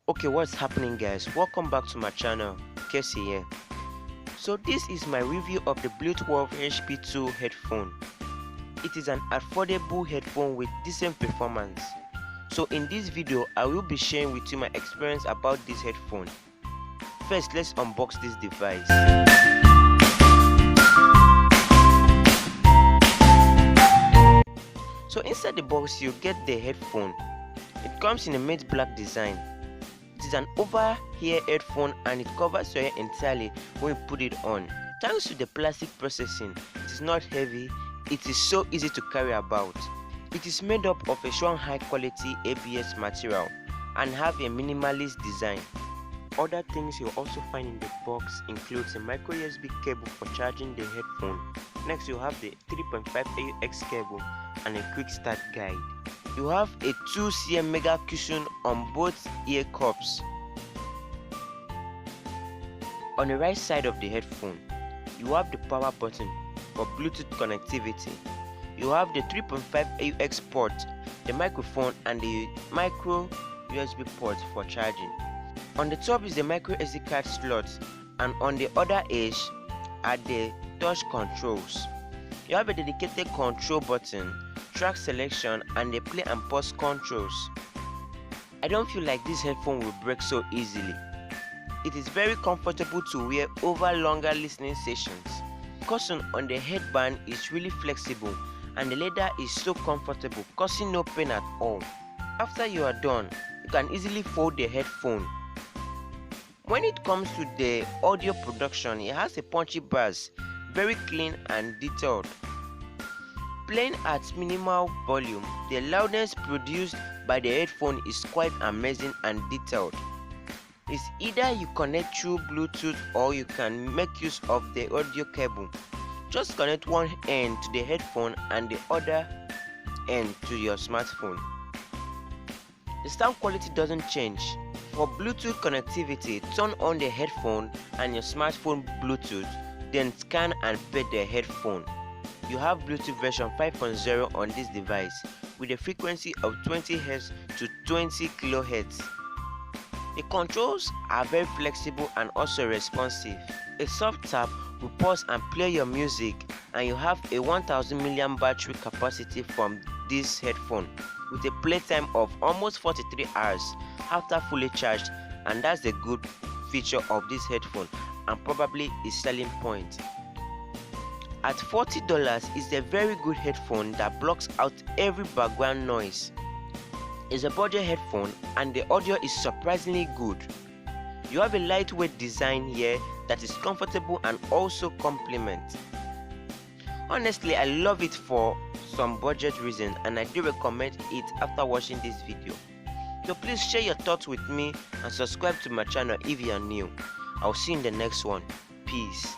Okay, what's happening, guys? Welcome back to my channel, Casey here. So this is my review of the BlitzWolf BW-HP2 headphone. It is an affordable headphone with decent performance. So in this video, I will be sharing with you my experience about this headphone. First, let's unbox this device. So inside the box, you get the headphone. It comes in a matte black design. It is an over-ear headphone and it covers your ear entirely when you put it on. Thanks to the plastic processing, it is not heavy, it is so easy to carry about. It is made up of a strong high-quality ABS material and have a minimalist design. Other things you'll also find in the box includes a micro USB cable for charging the headphone. Next, you have the 3.5 AUX cable and a quick start guide. You have a 2 cm mega cushion on both ear cups. On the right side of the headphone, you have the power button for Bluetooth connectivity. You have the 3.5 AUX port, the microphone and the micro USB port for charging. On the top is the micro SD card slot, and on the other edge are the touch controls. You have a dedicated control button, track selection and the play and pause controls. I don't feel like this headphone will break so easily. It is very comfortable to wear over longer listening sessions. Cushion on the headband is really flexible and the leather is so comfortable, causing no pain at all. After you are done, you can easily fold the headphone. When it comes to the audio production, it has a punchy bass, very clean and detailed. Playing at minimal volume, the loudness produced by the headphone is quite amazing and detailed. It's either you connect through Bluetooth or you can make use of the audio cable. Just connect one end to the headphone and the other end to your smartphone. The sound quality doesn't change. For Bluetooth connectivity, turn on the headphone and your smartphone Bluetooth, then scan and pair the headphone. You have Bluetooth version 5.0 on this device with a frequency of 20 Hz to 20 kHz. The controls are very flexible and also responsive. A soft tap will pause and play your music, and you have a 1000 milliamp battery capacity from this headphone with a playtime of almost 43 hours after fully charged, and that's the good feature of this headphone and probably its selling point. At $40, it's a very good headphone that blocks out every background noise. It's a budget headphone and the audio is surprisingly good. You have a lightweight design here that is comfortable and also complements. Honestly, I love it for some budget reasons and I do recommend it after watching this video. So please share your thoughts with me and subscribe to my channel if you are new. I'll see you in the next one. Peace.